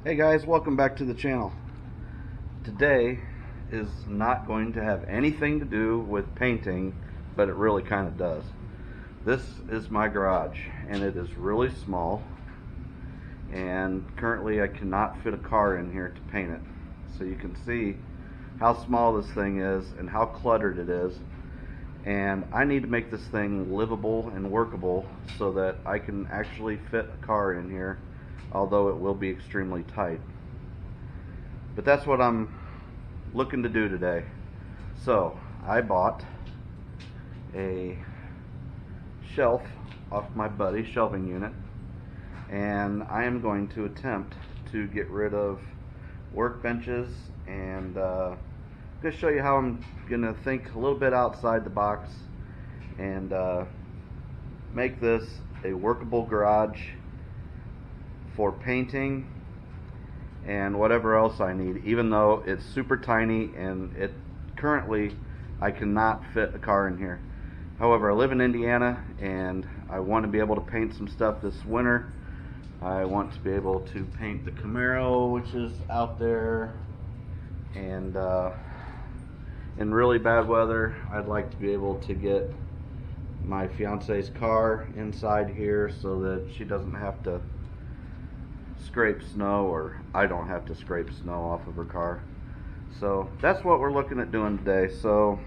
Hey guys, welcome back to the channel. Today is not going to have anything to do with painting, but it really kind of does. This is my garage and it is really small, and currently I cannot fit a car in here to paint it. So you can see how small this thing is and how cluttered it is, and I need to make this thing livable and workable so that I can actually fit a car in here, although it will be extremely tight. But that's what I'm looking to do today. So I bought a shelf off my buddy's shelving unit, and I am going to attempt to get rid of workbenches and just show you how I'm gonna think a little bit outside the box and make this a workable garage for painting and whatever else I need, even though it's super tiny and it currently I cannot fit a car in here. However, I live in Indiana and I want to be able to paint some stuff this winter. I want to be able to paint the Camaro, which is out there, and in really bad weather I'd like to be able to get my fiance's car inside here so that she doesn't have to scrape snow, or I don't have to scrape snow off of her car. So that's what we're looking at doing today. So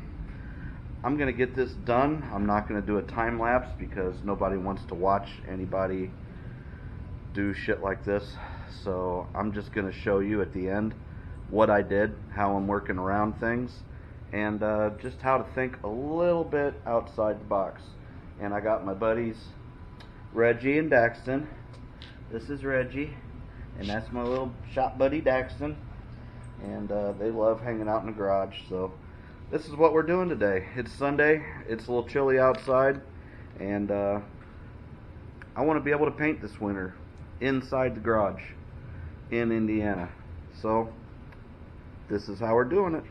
I'm gonna get this done. I'm not gonna do a time lapse because nobody wants to watch anybody do shit like this. So I'm just gonna show you at the end what I did, how I'm working around things, and just how to think a little bit outside the box. And I got my buddies Reggie and Daxton. This is Reggie, and that's my little shop buddy Daxton, and they love hanging out in the garage. So this is what we're doing today. It's Sunday, it's a little chilly outside, and I want to be able to paint this winter inside the garage in Indiana. So this is how we're doing it.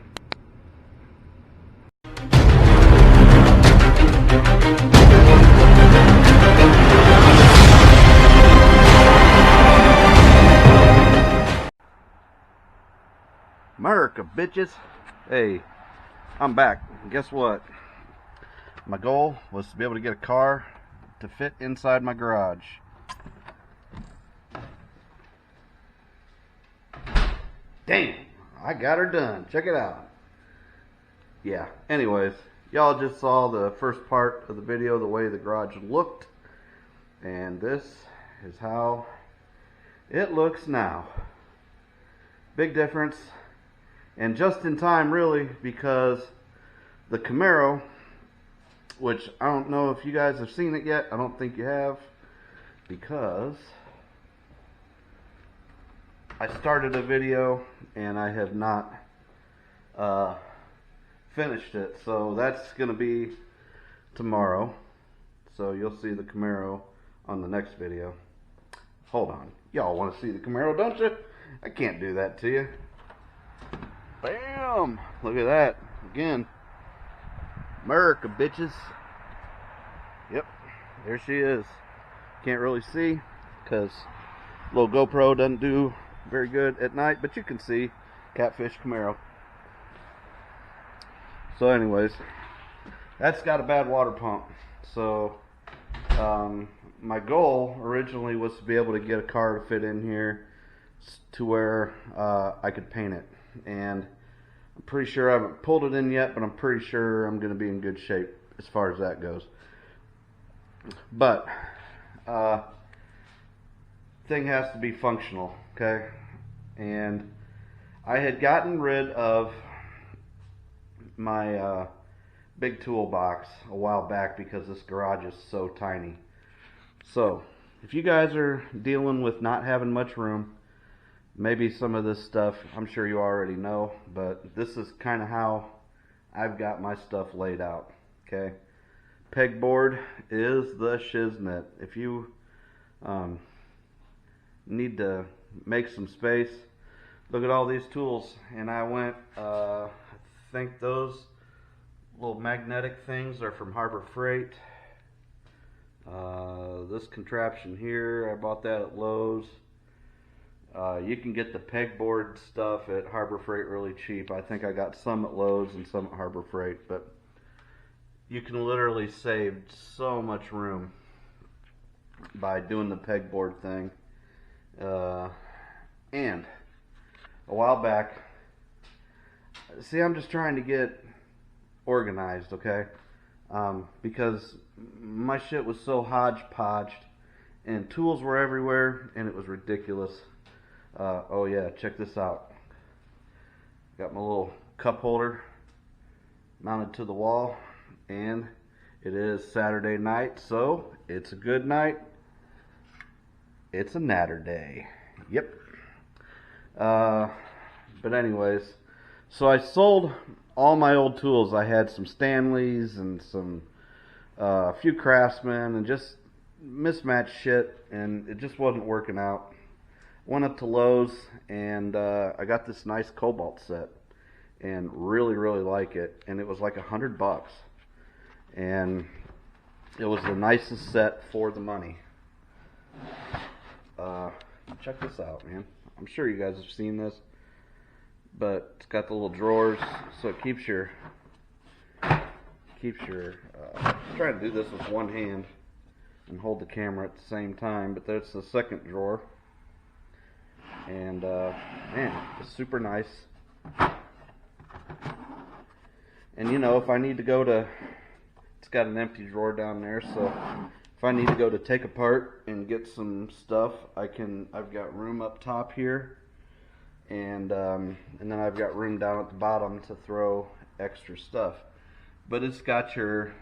America, bitches. Hey, I'm back. Guess what? My goal was to be able to get a car to fit inside my garage. Damn, I got her done. Check it out. Yeah, anyways, y'all just saw the first part of the video, the way the garage looked, and this is how it looks now. Big difference. And just in time, really, because the Camaro, which I don't know if you guys have seen it yet. I don't think you have, because I started a video and I have not finished it. So that's going to be tomorrow. So you'll see the Camaro on the next video. Hold on. Y'all want to see the Camaro, don't you? I can't do that to you. Bam! Look at that. Again. America, bitches. Yep. There she is. Can't really see because little GoPro doesn't do very good at night, but you can see Catfish Camaro. So anyways, that's got a bad water pump. So my goal originally was to be able to get a car to fit in here to where I could paint it. And I'm pretty sure I haven't pulled it in yet, but I'm pretty sure I'm going to be in good shape as far as that goes. But thing has to be functional, okay? And I had gotten rid of my big toolbox a while back because this garage is so tiny. So if you guys are dealing with not having much room, maybe some of this stuff I'm sure you already know, but this is kind of how I've got my stuff laid out. Okay, pegboard is the shiznit. If you need to make some space, look at all these tools. And I went, I think those little magnetic things are from Harbor Freight. This contraption here, I bought that at Lowe's. You can get the pegboard stuff at Harbor Freight really cheap. I think I got some at Lowe's and some at Harbor Freight, but you can literally save so much room by doing the pegboard thing. And a while back, see, I'm just trying to get organized, okay? Because my shit was so hodgepodged and tools were everywhere and it was ridiculous. Oh yeah, check this out. Got my little cup holder mounted to the wall, and it is Saturday night, so it's a good night. It's a natter day. Yep. But anyways, so I sold all my old tools. I had some Stanleys and some a few Craftsman and just mismatched shit, and it just wasn't working out. Went up to Lowe's and I got this nice Cobalt set and really like it, and it was like $100, and it was the nicest set for the money. Check this out, man. I'm sure you guys have seen this, but it's got the little drawers, so it keeps your I'm trying to do this with one hand and hold the camera at the same time, but that's the second drawer. And man, it's super nice. And you know, if I need to go to, it's got an empty drawer down there, so if I need to go to take apart and get some stuff, I can. I've got room up top here, and then I've got room down at the bottom to throw extra stuff. But it's got your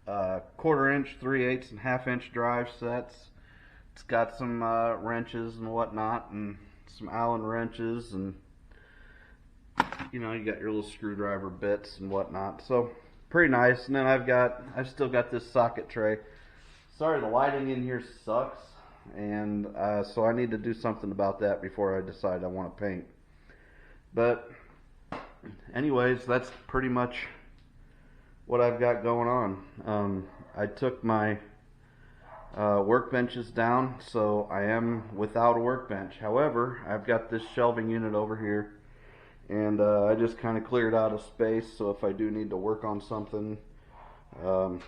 1/4 inch, 3/8 and 1/2 inch drive sets. It's got some wrenches and whatnot, and some Allen wrenches, and you know, you got your little screwdriver bits and whatnot. So pretty nice. And then I've still got this socket tray. Sorry, the lighting in here sucks, and so I need to do something about that before I decide I want to paint. But anyways, that's pretty much what I've got going on. I took my workbenches down, so I am without a workbench. However, I've got this shelving unit over here, and I just kind of cleared out a space, so if I do need to work on something, I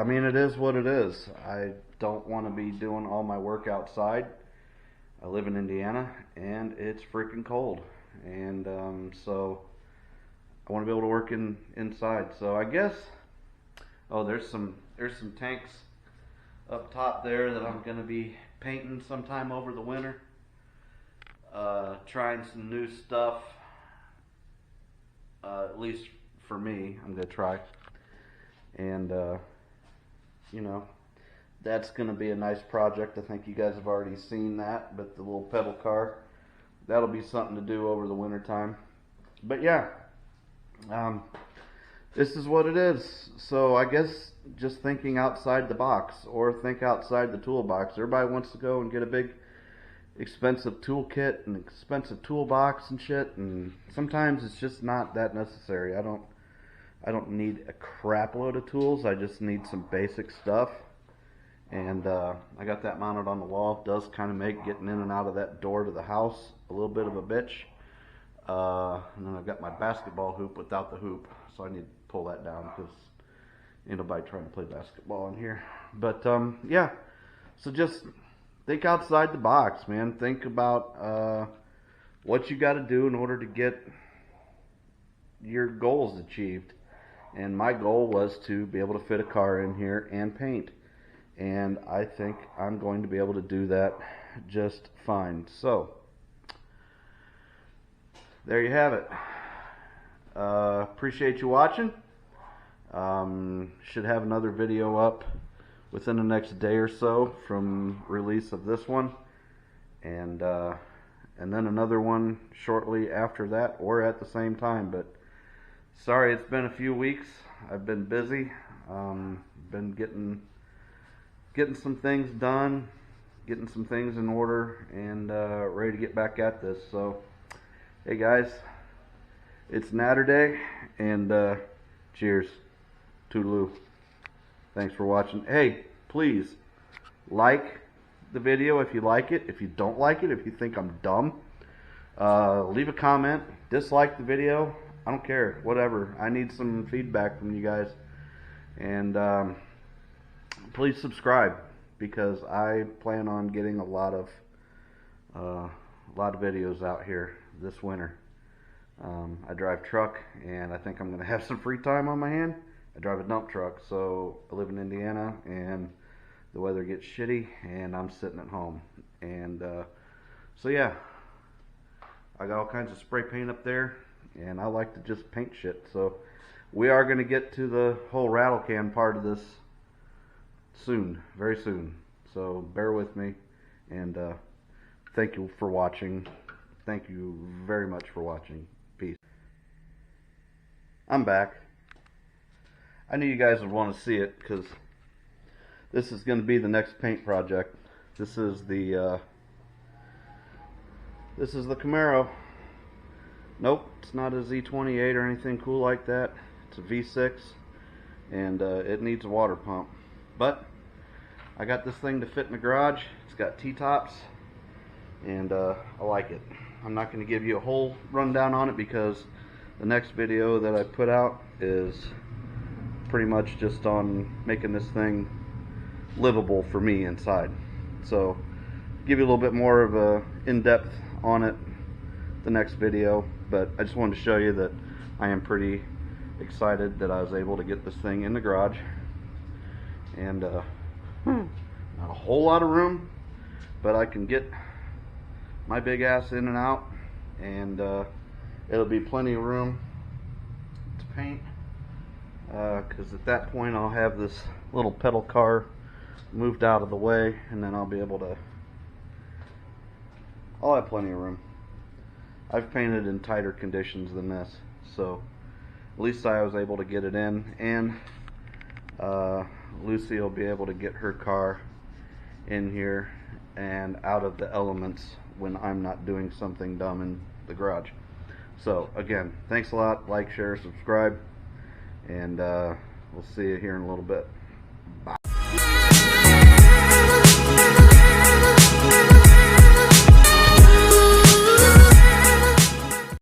mean, it is what it is. I don't want to be doing all my work outside. I live in Indiana, and it's freaking cold, and so I want to be able to work inside. So I guess, oh, there's some tanks up top there that I'm going to be painting sometime over the winter. Trying some new stuff. At least for me, I'm going to try. And, you know, that's going to be a nice project. I think you guys have already seen that, but the little pedal car, that'll be something to do over the winter time. But yeah, this is what it is. So I guess just thinking outside the box, or think outside the toolbox. Everybody wants to go and get a big expensive toolkit and expensive toolbox and shit, and sometimes it's just not that necessary. I don't need a crap load of tools. I just need some basic stuff. And I got that mounted on the wall. It does kind of make getting in and out of that door to the house a little bit of a bitch. And then I've got my basketball hoop without the hoop, so I need to pull that down because ain't nobody trying to play basketball in here. But yeah, so just think outside the box, man. Think about what you got to do in order to get your goals achieved. And my goal was to be able to fit a car in here and paint. And I think I'm going to be able to do that just fine. So there you have it. Appreciate you watching. Should have another video up within the next day or so from release of this one, and then another one shortly after that, or at the same time. But sorry, it's been a few weeks. I've been busy. Been getting some things done, getting some things in order, and ready to get back at this. So hey guys, it's Natter Day, and cheers. Toodaloo. Thanks for watching. Hey, please like, the video if you like it. If you don't like it, if you think I'm dumb, leave a comment. Dislike the video. I don't care. Whatever. I need some feedback from you guys. And please subscribe, because I plan on getting a lot of videos out here this winter. I drive truck, and I think I'm going to have some free time on my hand. I drive a dump truck, so I live in Indiana, and the weather gets shitty, and I'm sitting at home. And so yeah, I got all kinds of spray paint up there, and I like to just paint shit. So we are going to get to the whole rattle can part of this soon, very soon. So bear with me, and thank you for watching. Thank you very much for watching. Peace. I'm back. I knew you guys would want to see it, because this is going to be the next paint project. This is the Camaro. Nope, it's not a Z28 or anything cool like that. It's a V6, and it needs a water pump. But I got this thing to fit in the garage. It's got T-tops, and I like it. I'm not going to give you a whole rundown on it, because the next video that I put out is pretty much just on making this thing livable for me inside. So give you a little bit more of a in-depth on it the next video, but I just wanted to show you that I am pretty excited that I was able to get this thing in the garage. And not a whole lot of room, but I can get my big ass in and out, and it'll be plenty of room to paint, because at that point I'll have this little pedal car moved out of the way, and then I'll have plenty of room. I've painted in tighter conditions than this, so at least I was able to get it in, and Lucy will be able to get her car in here and out of the elements when I'm not doing something dumb in the garage. So again, thanks a lot. Like, share, subscribe, and we'll see you here in a little bit. Bye.